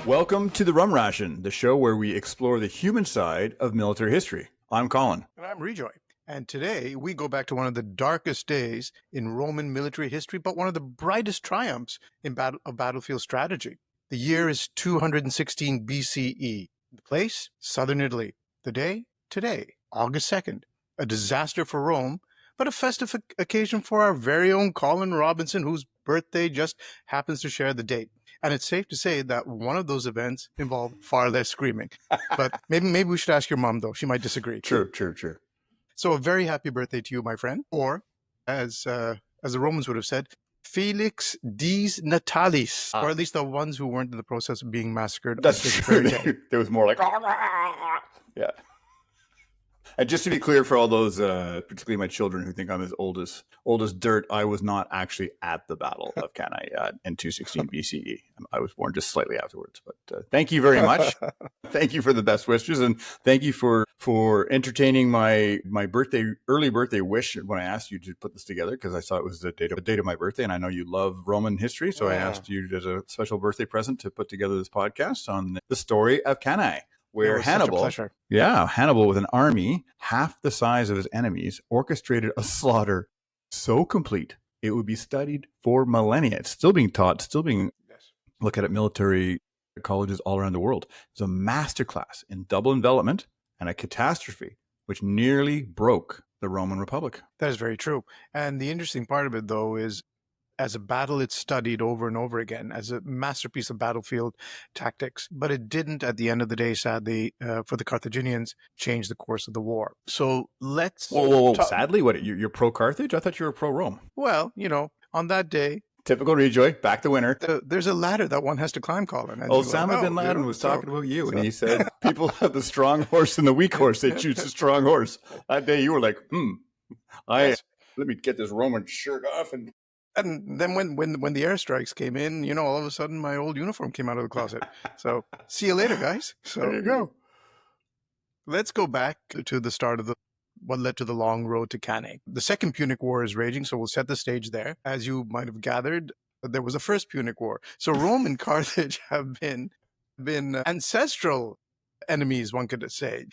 Welcome to the Rum Ration, the show where we explore the human side of military history. I'm Colin. And I'm Rejoy. And today we go back to one of the darkest days in Roman military history, but one of the brightest triumphs in battlefield strategy. The year is 216 BCE. The place, southern Italy. The day, today, August 2nd. A disaster for Rome, but a festive occasion for our very own Colin Robinson, whose birthday just happens to share the date. And it's safe to say that one of those events involved far less screaming. But maybe we should ask your mom, though. She might disagree. True. So a very happy birthday to you, my friend. Or, as the Romans would have said, Felix dies Natalis. Or at least the ones who weren't in the process of being massacred. That's true. There was more like, yeah. And just to be clear for all those, particularly my children who think I'm as old as dirt, I was not actually at the Battle of Cannae in 216 BCE. I was born just slightly afterwards. But thank you very much. Thank you for the best wishes, and thank you for entertaining my early birthday wish when I asked you to put this together, because I saw it was the date of my birthday, and I know you love Roman history, so I asked you as a special birthday present to put together this podcast on the story of Cannae. Where Hannibal with an army half the size of his enemies orchestrated a slaughter so complete it would be studied for millennia. It's still being taught, looked at military colleges all around the world. It's a masterclass in double envelopment and a catastrophe which nearly broke the Roman Republic. That is very true. And the interesting part of it, though, is as a battle, it's studied over and over again as a masterpiece of battlefield tactics. But it didn't, at the end of the day, sadly, for the Carthaginians, change the course of the war. So let's... Whoa. Sadly? What, you're pro-Carthage? I thought you were pro-Rome. Well, on that day... Typical Rejoy, back the winner. There's a ladder that one has to climb, Colin. Osama bin Laden was talking about you, and he said, people have the strong horse and the weak horse. They choose the strong horse. That day you were like, let me get this Roman shirt off and... And then when the airstrikes came in, all of a sudden my old uniform came out of the closet. So see you later, guys. So there you go. Let's go back to the start of what led to the long road to Cannae. The Second Punic War is raging, so we'll set the stage there. As you might have gathered, there was a First Punic War. So Rome and Carthage have been ancestral enemies, one could say.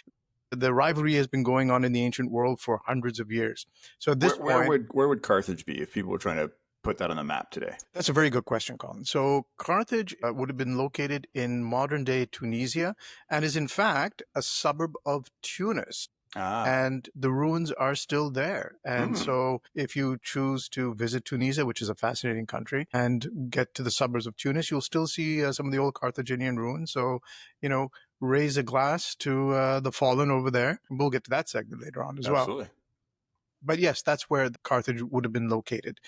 The rivalry has been going on in the ancient world for hundreds of years. So at this point, where would Carthage be if people were trying to put that on the map today? That's a very good question, Colin. So Carthage would have been located in modern-day Tunisia and is, in fact, a suburb of Tunis. And the ruins are still there. And so if you choose to visit Tunisia, which is a fascinating country, and get to the suburbs of Tunis, you'll still see some of the old Carthaginian ruins. So, raise a glass to the fallen over there. We'll get to that segment later on as well. Absolutely. But yes, that's where Carthage would have been located.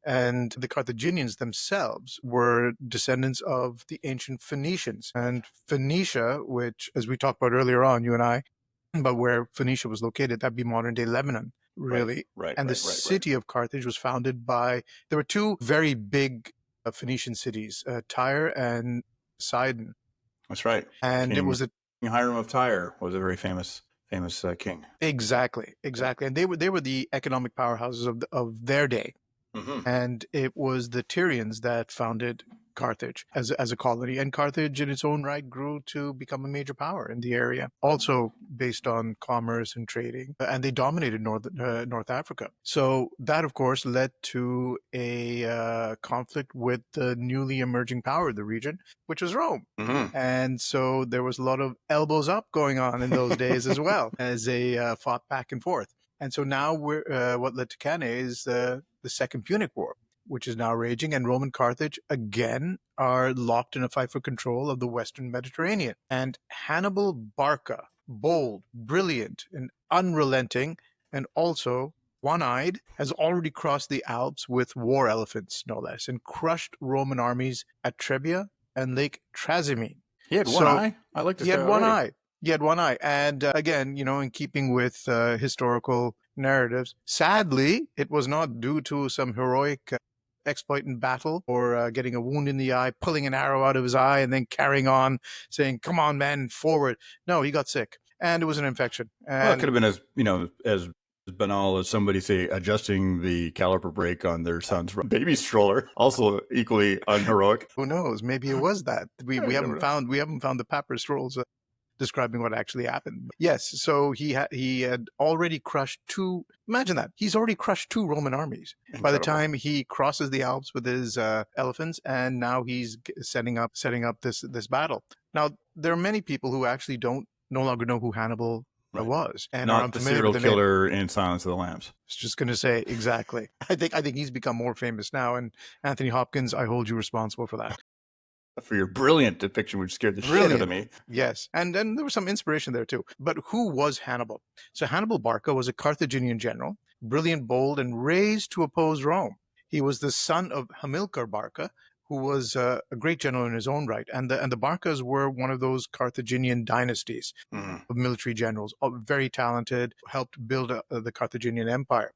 And the Carthaginians themselves were descendants of the ancient Phoenicians. And Phoenicia, which, as we talked about earlier on, you and I, but where Phoenicia was located, that'd be modern-day Lebanon, really. Right. And the city of Carthage was founded by... There were two very big Phoenician cities, Tyre and Sidon. That's right. And it was King Hiram of Tyre was a very famous king. Exactly. And they were the economic powerhouses of their day. And it was the Tyrians that founded Carthage as a colony. And Carthage in its own right grew to become a major power in the area, also based on commerce and trading. And they dominated North Africa. So that, of course, led to a conflict with the newly emerging power of the region, which was Rome. And so there was a lot of elbows up going on in those days as well, as they fought back and forth. And so now what led to Cannae is the Second Punic War, which is now raging, and Rome and Carthage, again, are locked in a fight for control of the Western Mediterranean. And Hannibal Barca, bold, brilliant, and unrelenting, and also one-eyed, has already crossed the Alps with war elephants, no less, and crushed Roman armies at Trebia and Lake Trasimene. He had one eye? I like this guy. He had one eye. He had one eye. And again, in keeping with historical narratives, sadly, it was not due to some heroic exploit in battle or getting a wound in the eye, pulling an arrow out of his eye, and then carrying on, saying, "Come on, man, forward." No, he got sick. And it was an infection. Well, it could have been as As banal as somebody, say, adjusting the caliper brake on their son's baby stroller, also equally unheroic. Who knows? Maybe it was that. We You never haven't know. found the papyrus scrolls describing what actually happened. Yes, so he had already crushed two. Imagine that he's already crushed two Roman armies by the Incredible. time he crosses the Alps with his elephants, and now he's setting up this battle. Now there are many people who actually no longer know who Hannibal Right. was and are Not the unfamiliar serial with the name. killer in Silence of the Lambs. I was just going to say exactly. I think he's become more famous now, and Anthony Hopkins, I hold you responsible for that. For your brilliant depiction, which scared the shit out of me. Yes, and then there was some inspiration there too. But who was Hannibal? So Hannibal Barca was a Carthaginian general, brilliant, bold, and raised to oppose Rome. He was the son of Hamilcar Barca, who was a great general in his own right, and the Barcas were one of those Carthaginian dynasties of military generals, very talented, helped build the Carthaginian Empire.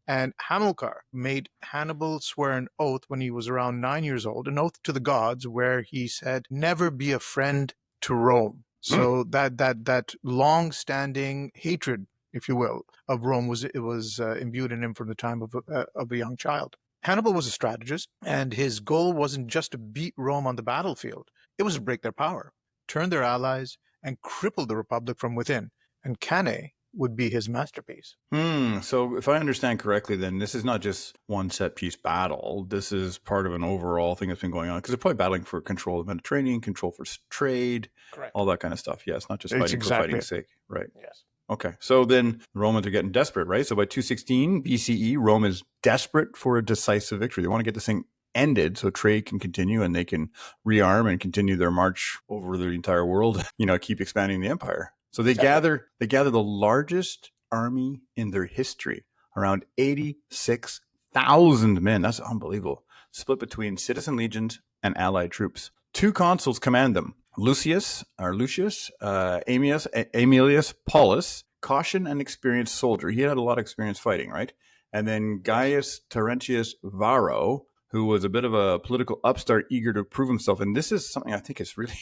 And Hamilcar made Hannibal swear an oath when he was around 9 years old, an oath to the gods, where he said, "Never be a friend to Rome." So that long-standing hatred, if you will, of Rome was imbued in him from the time of a young child. Hannibal was a strategist, and his goal wasn't just to beat Rome on the battlefield; it was to break their power, turn their allies, and cripple the Republic from within. And Cannae would be his masterpiece. So if I understand correctly, then this is not just one set piece battle. This is part of an overall thing that's been going on, because they're probably battling for control of the Mediterranean, control for trade, Correct. all that kind of stuff. Yeah, it's not just It's fighting exactly for fighting's sake. Right. Yes. Okay. So then the Romans are getting desperate, right? So by 216 BCE, Rome is desperate for a decisive victory. They want to get this thing ended so trade can continue and they can rearm and continue their march over the entire world, keep expanding the empire. So they gather the largest army in their history, around 86,000 men. That's unbelievable. Split between citizen legions and allied troops. 2 consuls command them: Lucius, Aemilius Paulus, caution and experienced soldier. He had a lot of experience fighting, right? And then Gaius Terentius Varro, who was a bit of a political upstart eager to prove himself. And this is something I think is really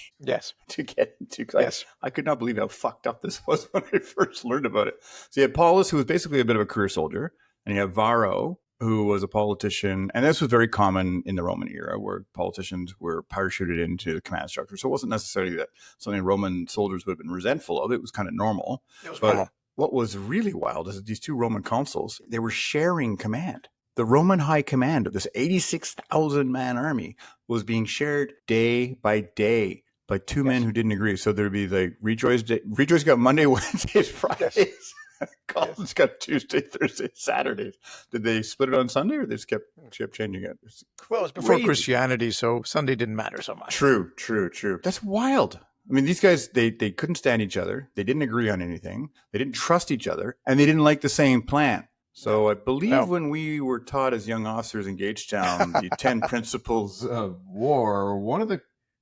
to get into. Yes. I could not believe how fucked up this was when I first learned about it. So you had Paulus, who was basically a bit of a career soldier, and you have Varro, who was a politician. And this was very common in the Roman era, where politicians were parachuted into the command structure. So it wasn't necessarily that something Roman soldiers would have been resentful of. It was kind of normal. But what was really wild is that these 2 Roman consuls, they were sharing command. The Roman high command of this 86,000 man army was being shared day by day by 2 men who didn't agree. So there'd be like Rejoy's got Monday, Wednesdays, Fridays. Colin's got Tuesday, Thursday, Saturdays. Did they split it on Sunday, or they just kept changing it? Well, it was before Christianity, so Sunday didn't matter so much. True. That's wild. I mean, these guys, they couldn't stand each other. They didn't agree on anything. They didn't trust each other, and they didn't like the same plan. So I believe when we were taught as young officers in Gagetown the 10 principles of war,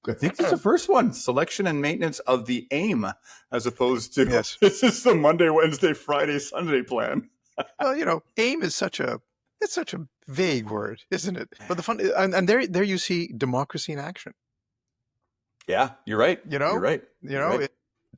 I think it's the first one: selection and maintenance of the aim, as opposed to this is the Monday, Wednesday, Friday, Sunday plan. Well, aim is such a vague word, isn't it? But the fun, and there you see democracy in action. Yeah, you're right. You're right.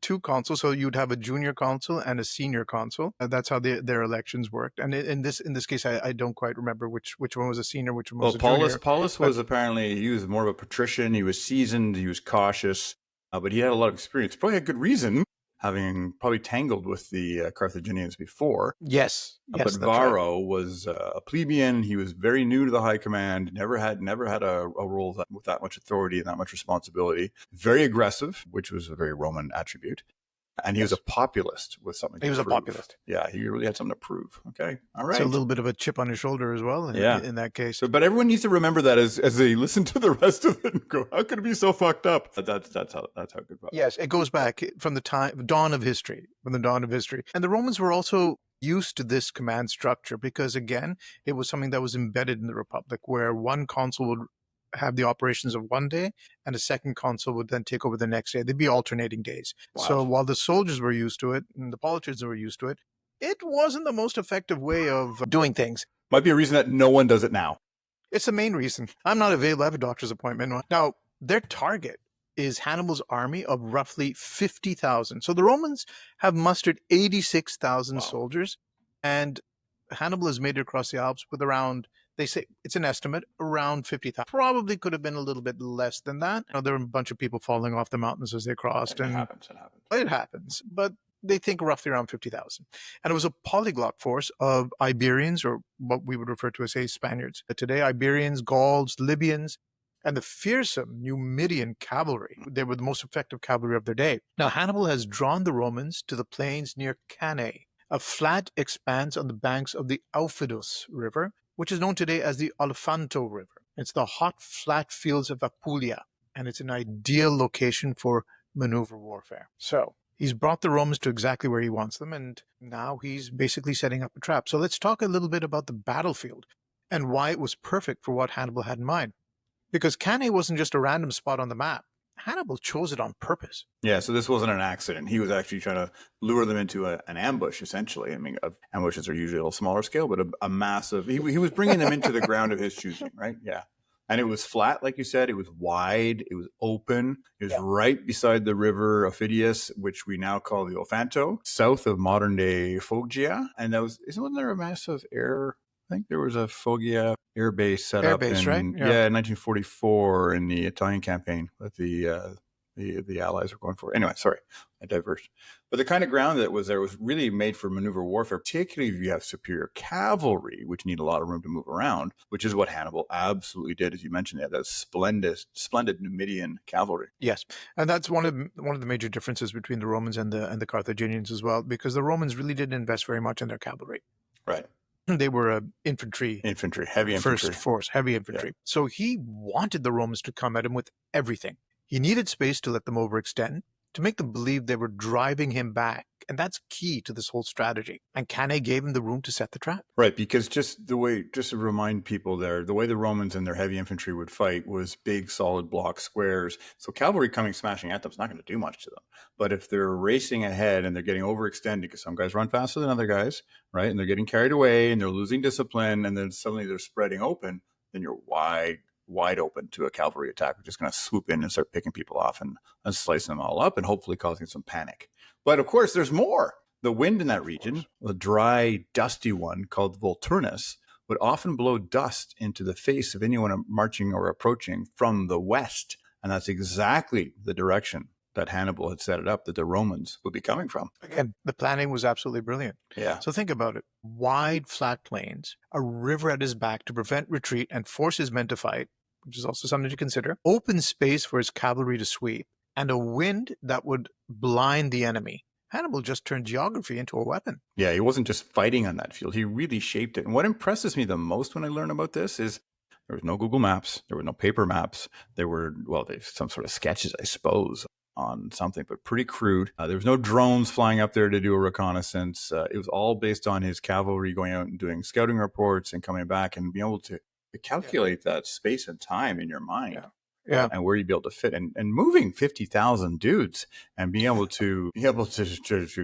2 consuls, so you'd have a junior consul and a senior consul. That's how their elections worked. And in this case, I don't quite remember which one was a senior, which one was a junior. Paulus was apparently, he was more of a patrician. He was seasoned. He was cautious, but he had a lot of experience. Probably a good reason, having probably tangled with the Carthaginians before. Yes. But Varro was a plebeian. He was very new to the high command. Never had a role with that much authority and that much responsibility. Very aggressive, which was a very Roman attribute. And he was a populist with something to prove. He was a populist. Yeah, he really had something to prove. Okay, all right. So a little bit of a chip on his shoulder as well in that case. But everyone needs to remember that as they listen to the rest of it and go, how could it be so fucked up? That's how good. Yes, it goes back from the dawn of history. And the Romans were also used to this command structure because, again, it was something that was embedded in the Republic, where one consul would have the operations of one day and a second consul would then take over the next day. They'd be alternating days. Wow. So while the soldiers were used to it and the politicians were used to it, it wasn't the most effective way of doing things. Might be a reason that no one does it now. It's the main reason. I'm not available. I have a doctor's appointment. Now, their target is Hannibal's army of roughly 50,000. So the Romans have mustered 86,000 soldiers, And Hannibal has made it across the Alps with around, they say it's an estimate, around 50,000. Probably could have been a little bit less than that. There were a bunch of people falling off the mountains as they crossed. It And happens. It happens. it happens. But they think roughly around 50,000. And it was a polyglot force of Iberians, or what we would refer to as, say, Spaniards. Today, Iberians, Gauls, Libyans, and the fearsome Numidian cavalry. They were the most effective cavalry of their day. Now, Hannibal has drawn the Romans to the plains near Cannae, a flat expanse on the banks of the Aufidus River, which is known today as the Olifanto River. It's the hot, flat fields of Apulia, and it's an ideal location for maneuver warfare. So he's brought the Romans to exactly where he wants them, and now he's basically setting up a trap. So let's talk a little bit about the battlefield and why it was perfect for what Hannibal had in mind. Because Cannae wasn't just a random spot on the map. Hannibal chose it on purpose. Yeah, so this wasn't an accident. He was actually trying to lure them into an ambush, essentially. I mean, ambushes are usually a little smaller scale, but a massive... He was bringing them into the ground of his choosing, right? Yeah. And it was flat, like you said. It was wide. It was open. It was right beside the river Ophidius, which we now call the Ofanto, south of modern-day Foggia. And wasn't there a massive I think there was a Foggia air base set up in, right? Yeah, in 1944 in the Italian campaign that the Allies were going for. Anyway, sorry, I diverged. But the kind of ground that was there was really made for maneuver warfare, particularly if you have superior cavalry, which need a lot of room to move around, which is what Hannibal absolutely did, as you mentioned. They had that splendid Numidian cavalry. Yes, and that's one of the major differences between the Romans and the Carthaginians as well, because the Romans really didn't invest very much in their cavalry. Right. They were heavy infantry. First force, heavy infantry. Yeah. So he wanted the Romans to come at him with everything. He needed space to let them overextend, to make them believe they were driving him back. And that's key to this whole strategy. And Cannae gave him the room to set the trap. Right, because just to remind people there, the way the Romans and their heavy infantry would fight was big, solid block squares. So cavalry coming smashing at them is not going to do much to them. But if they're racing ahead and they're getting overextended, because some guys run faster than other guys, right? And they're getting carried away and they're losing discipline, and then suddenly they're spreading open, then you're wide open to a cavalry attack. We're just going to swoop in and start picking people off and slicing them all up and hopefully causing some panic. But of course, there's more. The wind in that region, the dry, dusty one called Volturnus, would often blow dust into the face of anyone marching or approaching from the west. And that's exactly the direction that Hannibal had set it up, that the Romans would be coming from. Again, the planning was absolutely brilliant. Yeah. So think about it. Wide, flat plains, a river at his back to prevent retreat and force his men to fight, which is also something to consider, open space for his cavalry to sweep, and a wind that would blind the enemy. Hannibal just turned geography into a weapon. Yeah, he wasn't just fighting on that field. He really shaped it. And what impresses me the most when I learn about this is there was no Google Maps. There were no paper maps. There were, some sort of sketches, I suppose, on something, but pretty crude. There was no drones flying up there to do a reconnaissance. It was all based on his cavalry going out and doing scouting reports and coming back and being able to calculate that space and time in your mind. Yeah. And where you'd be able to fit and moving 50,000 dudes and being able to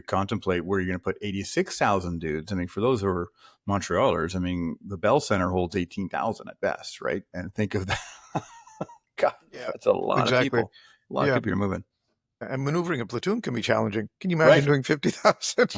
contemplate where you're going to put 86,000 dudes. I mean, for those who are Montrealers, I mean, the Bell Center holds 18,000 at best, right? And think of that. God, that's a lot of people. A lot of people you're moving. And maneuvering a platoon can be challenging. Can you imagine doing 50,000?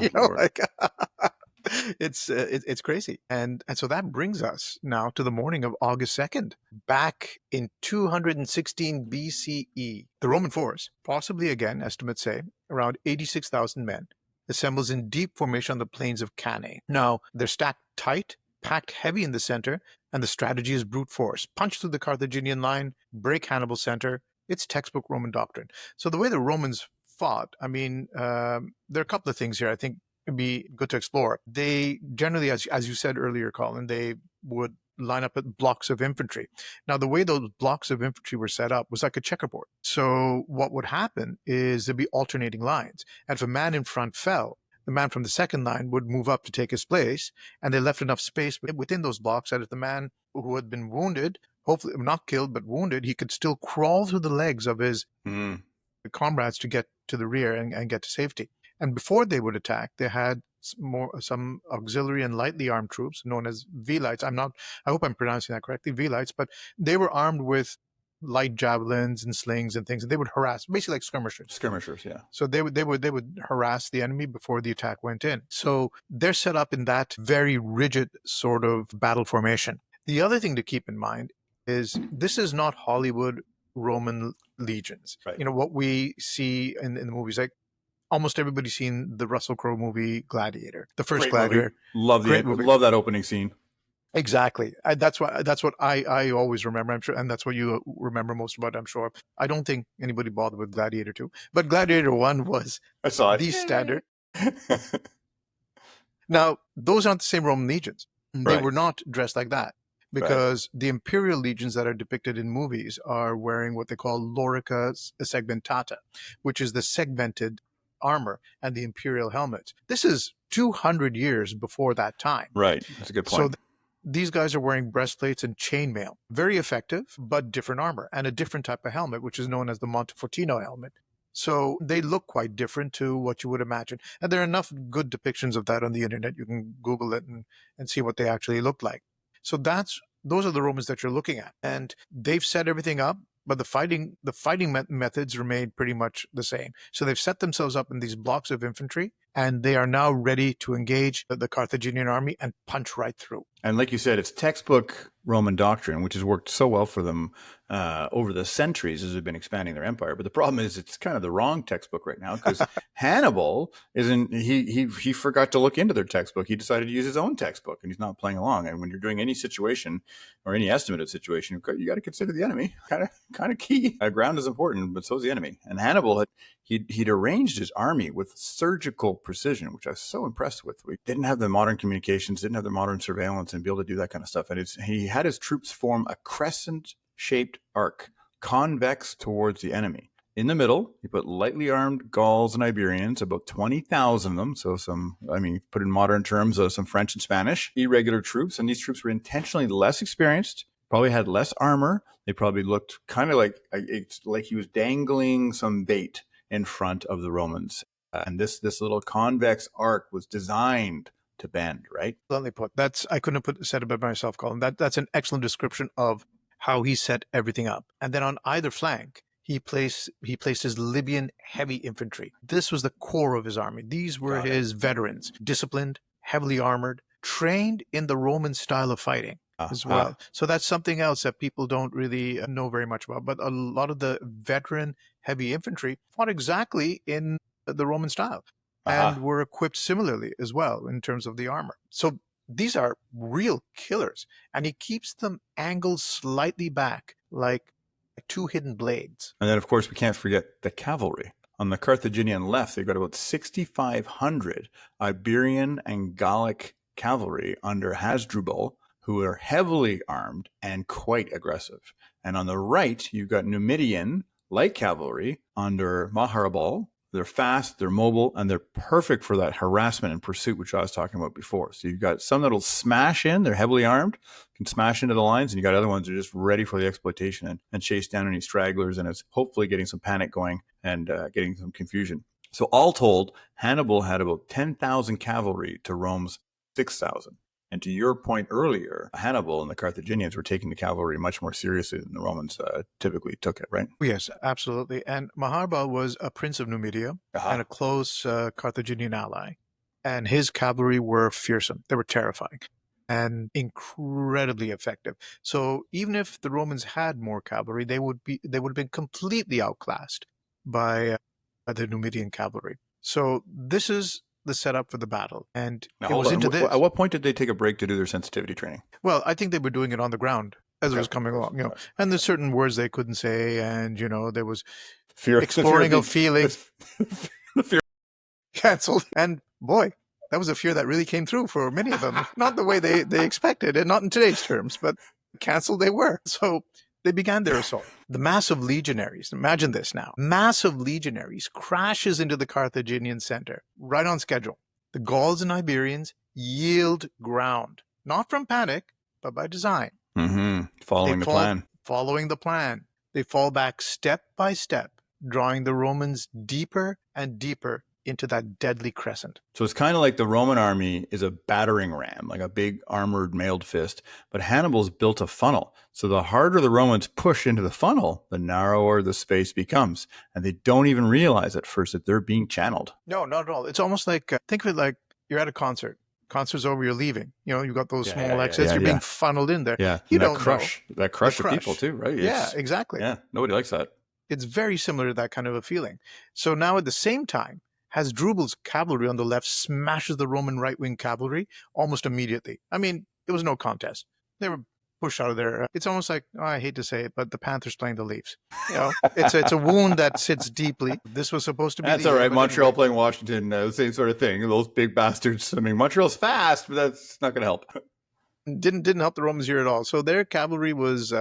It's crazy. And so that brings us now to the morning of August 2nd. Back in 216 BCE, the Roman force, possibly again, estimates say, around 86,000 men, assembles in deep formation on the plains of Cannae. Now, they're stacked tight, packed heavy in the center, and the strategy is brute force. Punch through the Carthaginian line, break Hannibal's center. It's textbook Roman doctrine. So the way the Romans fought, I mean, there are a couple of things here I think would be good to explore. They generally, as you said earlier, Colin, they would line up at blocks of infantry. Now, the way those blocks of infantry were set up was like a checkerboard. So what would happen is there'd be alternating lines. And if a man in front fell, the man from the second line would move up to take his place, and they left enough space within those blocks that if the man who had been wounded, hopefully not killed, but wounded, he could still crawl through the legs of his comrades to get to the rear and get to safety. And before they would attack, they had some auxiliary and lightly armed troops known as Velites. I hope I'm pronouncing that correctly, Velites, but they were armed with light javelins and slings and things, and they would harass, basically like skirmishers. Skirmishers, yeah. So they would harass the enemy before the attack went in. So they're set up in that very rigid sort of battle formation. The other thing to keep in mind is this is not Hollywood Roman legions. Right. You know, what we see in the movies, like almost everybody's seen the Russell Crowe movie Gladiator, the first Great Gladiator. Movie. Love that opening scene. Exactly. That's what I always remember. I'm sure, and that's what you remember most about, I'm sure. I don't think anybody bothered with Gladiator 2, but Gladiator 1 was I saw it. the standard. Now, those aren't the same Roman legions. They were not dressed like that, because the imperial legions that are depicted in movies are wearing what they call lorica segmentata, which is the segmented armor and the imperial helmets. This is 200 years before that time. Right. That's a good point. So these guys are wearing breastplates and chainmail. Very effective, but different armor and a different type of helmet, which is known as the Montefortino helmet. So they look quite different to what you would imagine. And there are enough good depictions of that on the internet. You can Google it and see what they actually look like. So those are the Romans that you're looking at. And they've set everything up, but the fighting methods remain pretty much the same. So they've set themselves up in these blocks of infantry, and they are now ready to engage the Carthaginian army and punch right through. And like you said, it's textbook Roman doctrine, which has worked so well for them over the centuries as they've been expanding their empire. But the problem is it's kind of the wrong textbook right now, because Hannibal he forgot to look into their textbook. He decided to use his own textbook, and he's not playing along. And when you're doing any situation or any estimate of situation, you got to consider the enemy. Kind of key. Ground is important, but so is the enemy. And Hannibal he'd arranged his army with surgical precision, which I was so impressed with. We didn't have the modern communications, didn't have the modern surveillance, and be able to do that kind of stuff. And he had his troops form a crescent-shaped arc, convex towards the enemy. In the middle, he put lightly armed Gauls and Iberians, about 20,000 of them. So put in modern terms, some French and Spanish, irregular troops. And these troops were intentionally less experienced, probably had less armor. They probably looked kind of like he was dangling some bait in front of the Romans. And this little convex arc was designed to bend, right? Bluntly put, I couldn't have said it by myself, Colin. That's an excellent description of how he set everything up. And then on either flank, he placed his Libyan heavy infantry. This was the core of his army. These were his veterans, disciplined, heavily armored, trained in the Roman style of fighting as well. So that's something else that people don't really know very much about. But a lot of the veteran heavy infantry fought exactly in the Roman style and were equipped similarly as well in terms of the armor. So these are real killers. And he keeps them angled slightly back, like two hidden blades. And then, of course, we can't forget the cavalry. On the Carthaginian left, they've got about 6,500 Iberian and Gallic cavalry under Hasdrubal, who are heavily armed and quite aggressive. And on the right, you've got Numidian light cavalry under Maharabal. They're fast, they're mobile, and they're perfect for that harassment and pursuit, which I was talking about before. So you've got some that'll smash in, they're heavily armed, can smash into the lines, and you got other ones that are just ready for the exploitation and chase down any stragglers, and it's hopefully getting some panic going and getting some confusion. So all told, Hannibal had about 10,000 cavalry to Rome's 6,000. And to your point earlier, Hannibal and the Carthaginians were taking the cavalry much more seriously than the Romans typically took it, right? Yes, absolutely. And Maharbal was a prince of Numidia and a close Carthaginian ally. And his cavalry were fearsome. They were terrifying and incredibly effective. So even if the Romans had more cavalry, they would have been completely outclassed by the Numidian cavalry. So this is the setup for the battle. And now, it was into this. At what point did they take a break to do their sensitivity training? Well, I think they were doing it on the ground as it was coming along, and there's certain words they couldn't say, and, there was exploring of feelings. The fear Canceled. And boy, that was a fear that really came through for many of them. Not the way they expected, and not in today's terms, but canceled they were. So they began their assault. The mass of legionaries, imagine this now, mass of legionaries crashes into the Carthaginian center, right on schedule. The Gauls and Iberians yield ground, not from panic, but by design. Following the plan. Following the plan. They fall back step by step, drawing the Romans deeper and deeper into that deadly crescent. So it's kind of like the Roman army is a battering ram, like a big armored mailed fist, but Hannibal's built a funnel. So the harder the Romans push into the funnel, the narrower the space becomes. And they don't even realize at first that they're being channeled. No, not at all. It's almost like, think of it like you're at a concert. Concert's over, you're leaving. You've got those small exits. You're being funneled in there. Yeah, you and don't that crush of people too, right? Yeah, exactly. Yeah, nobody likes that. It's very similar to that kind of a feeling. So now at the same time, Hasdrubal's cavalry on the left smashes the Roman right-wing cavalry almost immediately. I mean, it was no contest. They were pushed out of there. It's almost like, I hate to say it, but the Panthers playing the Leafs. It's a wound that sits deeply. This was supposed to be. That's all right. Montreal playing Washington, the same sort of thing. Those big bastards. I mean, Montreal's fast, but that's not going to help. Didn't help the Romans here at all. So their cavalry was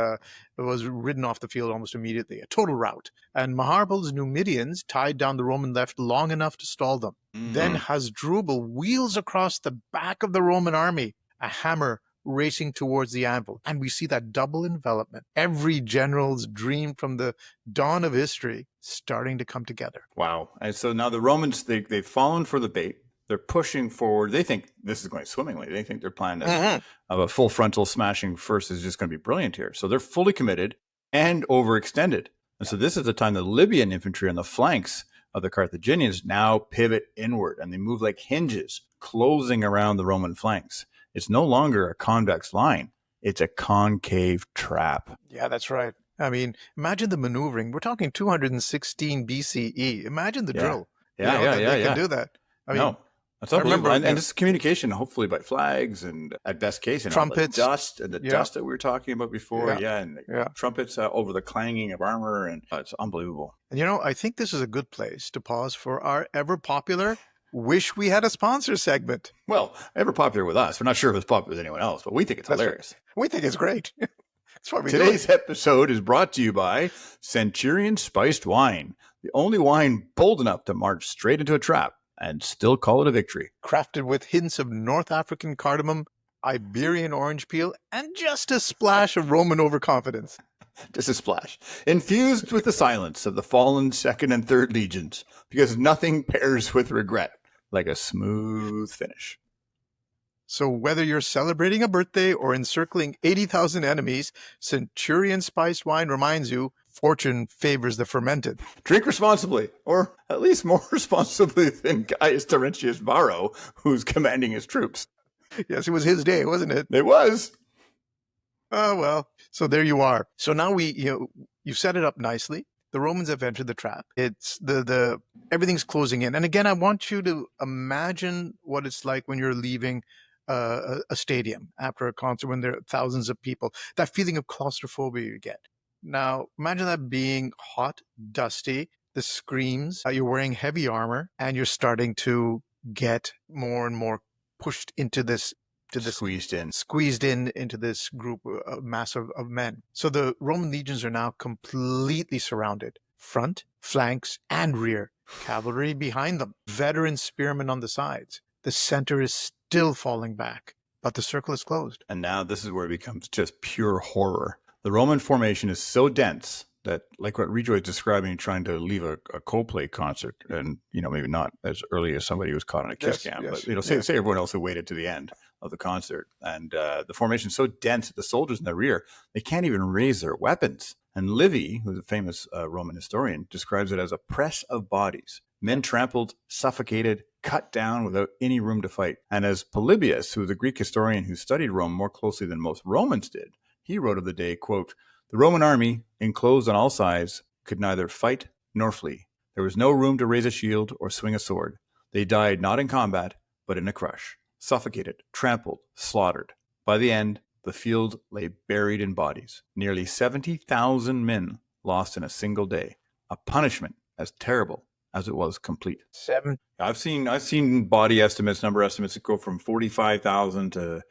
ridden off the field almost immediately, a total rout. And Maharbal's Numidians tied down the Roman left long enough to stall them. Then Hasdrubal wheels across the back of the Roman army, a hammer racing towards the anvil. And we see that double envelopment. Every general's dream from the dawn of history starting to come together. Wow. And so now the Romans, they've fallen for the bait. They're pushing forward. They think this is going swimmingly. They think their plan of a full frontal smashing first is just going to be brilliant here. So they're fully committed and overextended. And so this is the time the Libyan infantry on the flanks of the Carthaginians now pivot inward, and they move like hinges, closing around the Roman flanks. It's no longer a convex line. It's a concave trap. Yeah, that's right. I mean, imagine the maneuvering. We're talking 216 BCE. Imagine the drill. They can do that. I mean, that's unbelievable. And this communication, hopefully by flags and at best case, trumpets, the dust and the dust that we were talking about before. And trumpets over the clanging of armor, and it's unbelievable. And I think this is a good place to pause for our ever popular "Wish We Had a Sponsor" segment. Well, ever popular with us. We're not sure if it's popular with anyone else, but we think it's hilarious. Right. We think it's great. That's why Today's episode is brought to you by Centurion Spiced Wine, the only wine bold enough to march straight into a trap and still call it a victory. Crafted with hints of North African cardamom, Iberian orange peel, and just a splash of Roman overconfidence. Just a splash. Infused with the silence of the fallen 2nd and 3rd legions, because nothing pairs with regret like a smooth finish. So whether you're celebrating a birthday or encircling 80,000 enemies, Centurion Spiced Wine reminds you, fortune favors the fermented. Drink responsibly, or at least more responsibly than Gaius Terentius Varro, who's commanding his troops. Yes, it was his day, wasn't it? It was. Oh, well. So there you are. So now you set it up nicely. The Romans have entered the trap. It's everything's closing in. And again, I want you to imagine what it's like when you're leaving a stadium after a concert when there are thousands of people. That feeling of claustrophobia you get. Now, imagine that being hot, dusty, the screams, you're wearing heavy armor, and you're starting to get more and more pushed into this, squeezed in into this group, mass of men. So the Roman legions are now completely surrounded, front, flanks, and rear. Cavalry behind them, veteran spearmen on the sides. The center is still falling back, but the circle is closed. And now this is where it becomes just pure horror. The Roman formation is so dense that, like what Rejoy is describing, trying to leave a Coldplay concert, and maybe not as early as somebody who was caught on a kiss cam, but say everyone else who waited to the end of the concert, and the formation is so dense that the soldiers in the rear, they can't even raise their weapons. And Livy, who's a famous Roman historian, describes it as a press of bodies. Men trampled, suffocated, cut down without any room to fight. And as Polybius, who was a Greek historian who studied Rome more closely than most Romans did, he wrote of the day, quote, "The Roman army, enclosed on all sides, could neither fight nor flee. There was no room to raise a shield or swing a sword. They died not in combat, but in a crush, suffocated, trampled, slaughtered. By the end, the field lay buried in bodies. Nearly 70,000 men lost in a single day, a punishment as terrible as it was complete." I've seen body estimates, number estimates that go from 45,000 to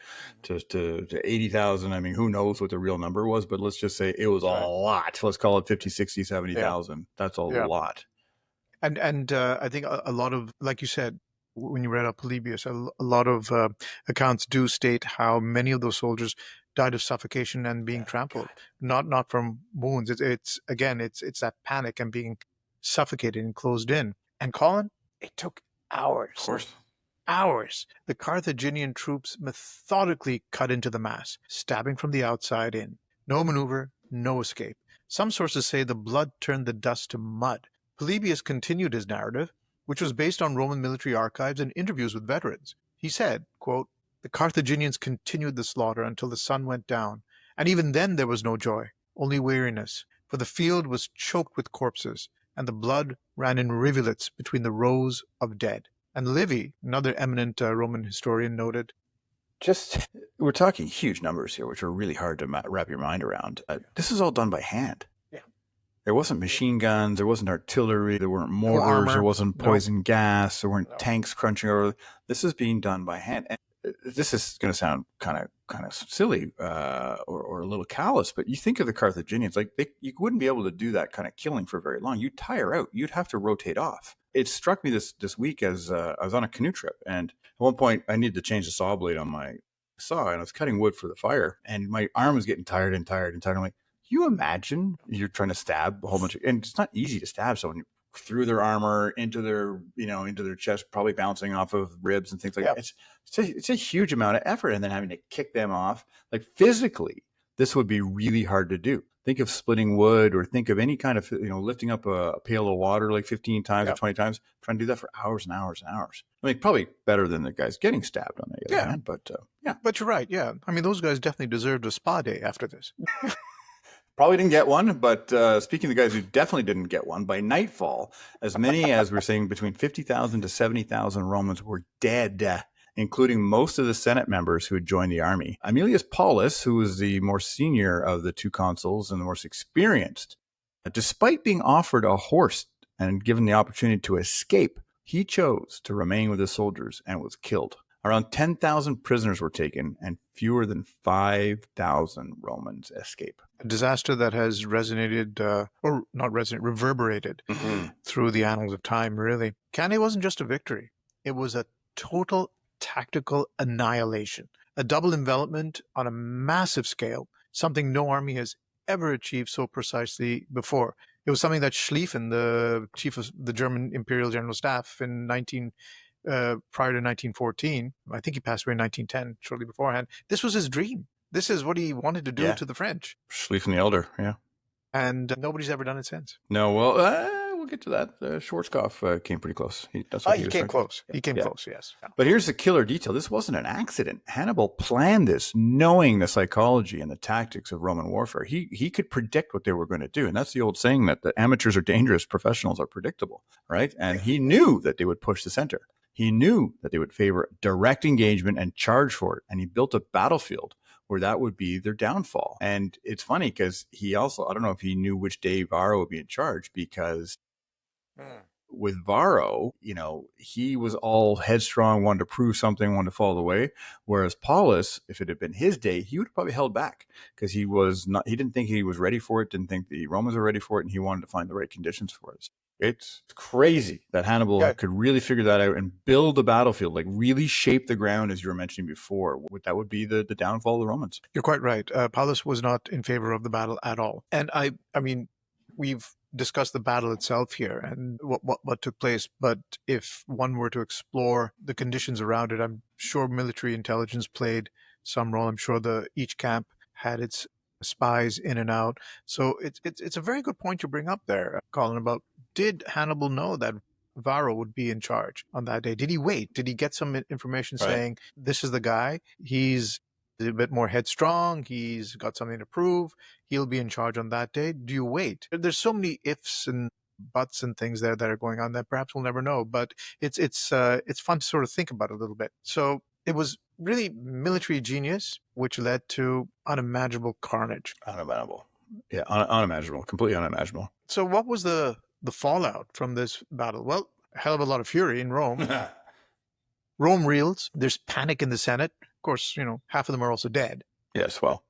80,000. I mean, who knows what the real number was, but let's just say it was a lot. Let's call it 50, 60, 70,000. That's a lot. And I think a lot of, like you said, when you read up Polybius, a lot of accounts do state how many of those soldiers died of suffocation and being trampled, not from wounds. It's that panic and being suffocated and closed in. And Colin, It took hours. Of course. Hours. The Carthaginian troops methodically cut into the mass, stabbing from the outside in. No maneuver, no escape. Some sources say the blood turned the dust to mud. Polybius continued his narrative, which was based on Roman military archives and interviews with veterans. He said, quote, "The Carthaginians continued the slaughter until the sun went down, and even then there was no joy, only weariness, for the field was choked with corpses, and the blood ran in rivulets between the rows of dead." And Livy, another eminent Roman historian, noted, we're talking huge numbers here, which are really hard to wrap your mind around. This is all done by hand. Yeah. There wasn't machine guns, there wasn't artillery, there weren't mortars, armor. there wasn't poison gas, there weren't No. tanks crunching over. This is being done by hand. And this is going to sound kind of silly or a little callous, but you think of the Carthaginians, like you wouldn't be able to do that kind of killing for very long. You'd tire out. You'd have to rotate off. It struck me this week as I was on a canoe trip, and at one point I needed to change the saw blade on my saw, and I was cutting wood for the fire, and my arm was getting tired. I'm like, you imagine you're trying to stab a whole bunch of, and it's not easy to stab someone through their armor into their chest, probably bouncing off of ribs and things like that. It's a huge amount of effort, and then having to kick them off. Like physically, this would be really hard to do. Think of splitting wood, or think of any kind of, lifting up a pail of water like 15 times or 20 times, trying to do that for hours and hours and hours. I mean, probably better than the guys getting stabbed on the other hand, but yeah. But you're right, yeah. I mean, those guys definitely deserved a spa day after this. Probably didn't get one, but speaking of the guys who definitely didn't get one, by nightfall, as many as we're saying between 50,000 to 70,000 Romans were dead, including most of the Senate members who had joined the army. Aemilius Paulus, who was the more senior of the two consuls and the most experienced, despite being offered a horse and given the opportunity to escape, he chose to remain with his soldiers and was killed. Around 10,000 prisoners were taken, and fewer than 5,000 Romans escape. A disaster that has reverberated through the annals of time, really. Cannae wasn't just a victory. It was a total tactical annihilation. A double envelopment on a massive scale, something no army has ever achieved so precisely before. It was something that Schlieffen, the chief of the German Imperial General Staff prior to 1914, I think he passed away in 1910, shortly beforehand. This was his dream. This is what he wanted to do to the French. Schlieffen the Elder, yeah. And nobody's ever done it since. No, well, we'll get to that. Schwarzkopf came pretty close. He came close. He came close, yes. Yeah. But here's the killer detail. This wasn't an accident. Hannibal planned this, knowing the psychology and the tactics of Roman warfare. He could predict what they were going to do. And that's the old saying that the amateurs are dangerous, professionals are predictable, right? And he knew that they would push the center. He knew that they would favor direct engagement and charge for it. And he built a battlefield where that would be their downfall. And it's funny because he also, I don't know if he knew which day Varro would be in charge, because with Varro, he was all headstrong, wanted to prove something, wanted to follow the way. Whereas Paulus, if it had been his day, he would have probably held back because he didn't think he was ready for it, didn't think the Romans were ready for it, and he wanted to find the right conditions for it. It's crazy that Hannibal could really figure that out and build a battlefield, like really shape the ground, as you were mentioning before. That would be the downfall of the Romans. You're quite right. Paulus was not in favor of the battle at all. And I mean, we've discussed the battle itself here and what took place. But if one were to explore the conditions around it, I'm sure military intelligence played some role. I'm sure each camp had its spies in and out. So it's a very good point you bring up there, Colin, about, did Hannibal know that Varro would be in charge on that day? Did he wait? Did he get some information saying, this is the guy, he's a bit more headstrong, he's got something to prove, he'll be in charge on that day? Do you wait? There's so many ifs and buts and things there that are going on that perhaps we'll never know, but it's fun to sort of think about it a little bit. So it was really military genius, which led to unimaginable carnage. Unimaginable. Yeah, unimaginable, completely unimaginable. So what was the fallout from this battle? Well, a hell of a lot of fury in Rome. Rome reels. There's panic in the Senate. Of course, half of them are also dead. Yes, well,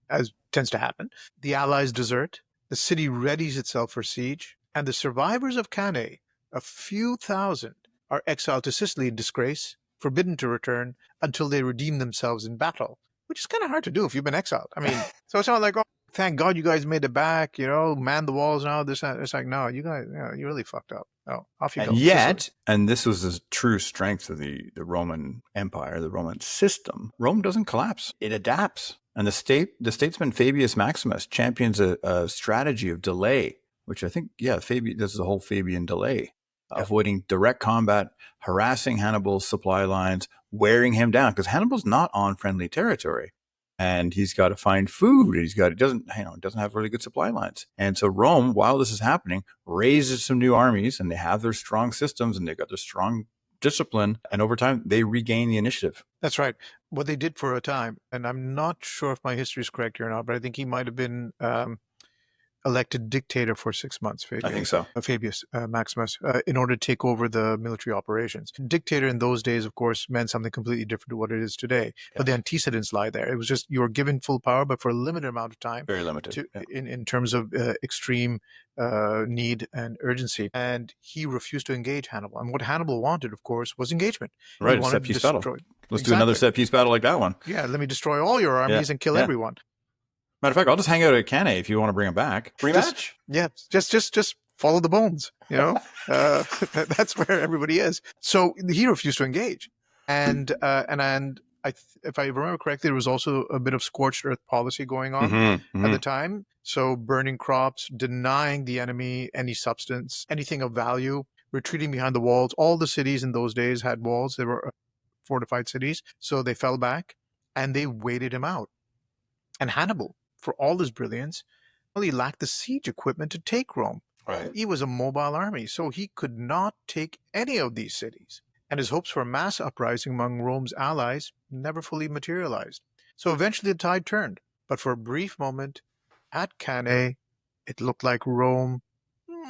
as tends to happen. The allies desert. The city readies itself for siege. And the survivors of Cannae, a few thousand, are exiled to Sicily in disgrace, forbidden to return until they redeem themselves in battle, which is kind of hard to do if you've been exiled. I mean, so it's not like, thank God you guys made it back, man the walls now, this, that. It's like, no, you guys, you really fucked up. No, off you And go. yet, and this was the true strength of the Roman Empire, the Roman system, Rome doesn't collapse. It adapts. And the statesman Fabius Maximus champions a strategy of delay, which I think, this is the whole Fabian delay, avoiding direct combat, harassing Hannibal's supply lines, wearing him down, because Hannibal's not on friendly territory. And he's got to find food. He doesn't have really good supply lines. And so Rome, while this is happening, raises some new armies, and they have their strong systems, and they've got their strong discipline. And over time, they regain the initiative. That's right. What they did for a time, and I'm not sure if my history is correct or not, but I think he might have been elected dictator for 6 months. I think so. Fabius Maximus, in order to take over the military operations. Dictator in those days, of course, meant something completely different to what it is today. Yes. But the antecedents lie there. It was just you were given full power, but for a limited amount of time. Very limited. In terms of extreme need and urgency. And he refused to engage Hannibal. And what Hannibal wanted, of course, was engagement. Right, a set-piece battle. Let's do another set-piece battle like that one. Yeah, let me destroy all your armies and kill everyone. Matter of fact, I'll just hang out at Cannae if you want to bring him back. Rematch? Just follow the bones. That's where everybody is. So he refused to engage, and if I remember correctly, there was also a bit of scorched earth policy going on at the time. So burning crops, denying the enemy any substance, anything of value, retreating behind the walls. All the cities in those days had walls. They were fortified cities, so they fell back and they waited him out. And Hannibal, for all his brilliance, he lacked the siege equipment to take Rome. Right. He was a mobile army, so he could not take any of these cities. And his hopes for a mass uprising among Rome's allies never fully materialized. So eventually the tide turned. But for a brief moment, at Cannae, it looked like Rome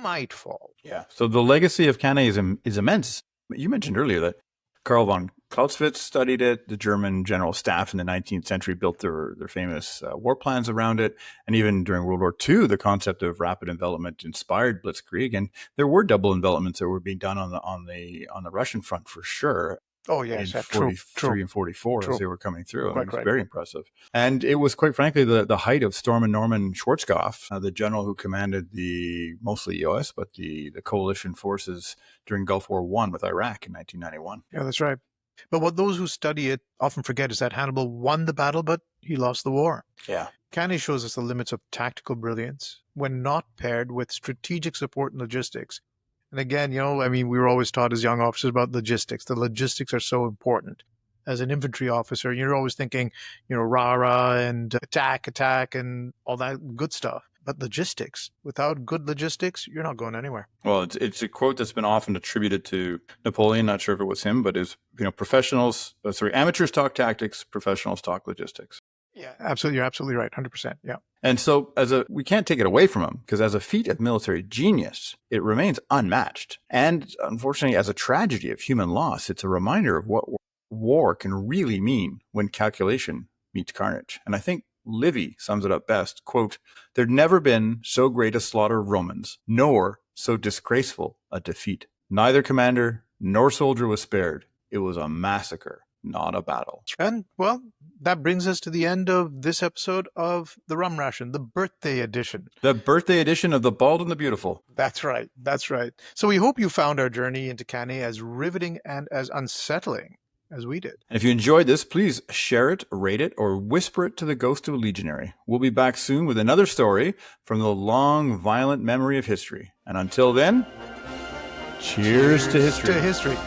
might fall. Yeah. So the legacy of Cannae is immense. You mentioned earlier that Karl von Clausewitz studied it. The German general staff in the 19th century built their famous war plans around it. And even during World War II, the concept of rapid envelopment inspired blitzkrieg. And there were double envelopments that were being done on the Russian front for sure. Oh, yes. In 43 and 44 as they were coming through. Quite it was right. Very impressive. And it was, quite frankly, the height of Storm Norman Schwarzkopf, the general who commanded the mostly U.S., but the coalition forces during Gulf War I with Iraq in 1991. Yeah, that's right. But what those who study it often forget is that Hannibal won the battle, but he lost the war. Yeah. Cannae shows us the limits of tactical brilliance when not paired with strategic support and logistics. And again, we were always taught as young officers about logistics. The logistics are so important. As an infantry officer, you're always thinking, rah-rah and attack and all that good stuff. But logistics, without good logistics, you're not going anywhere. Well, it's a quote that's been often attributed to Napoleon. Not sure if it was him, but is amateurs talk tactics, professionals talk logistics. Yeah, absolutely. You're absolutely right. 100%. Yeah. And so we can't take it away from him, because as a feat of military genius, it remains unmatched. And unfortunately, as a tragedy of human loss, it's a reminder of what war can really mean when calculation meets carnage. And I think Livy sums it up best, quote, "There'd never been so great a slaughter of Romans, nor so disgraceful a defeat. Neither commander nor soldier was spared. It was a massacre, not a battle." And, well, that brings us to the end of this episode of the Rum Ration, the birthday edition. The birthday edition of The Bald and the Beautiful. That's right. That's right. So we hope you found our journey into Cannae as riveting and as unsettling as we did. And if you enjoyed this, please share it, rate it, or whisper it to the ghost of a legionary. We'll be back soon with another story from the long, violent memory of history. And until then, cheers to history. To history.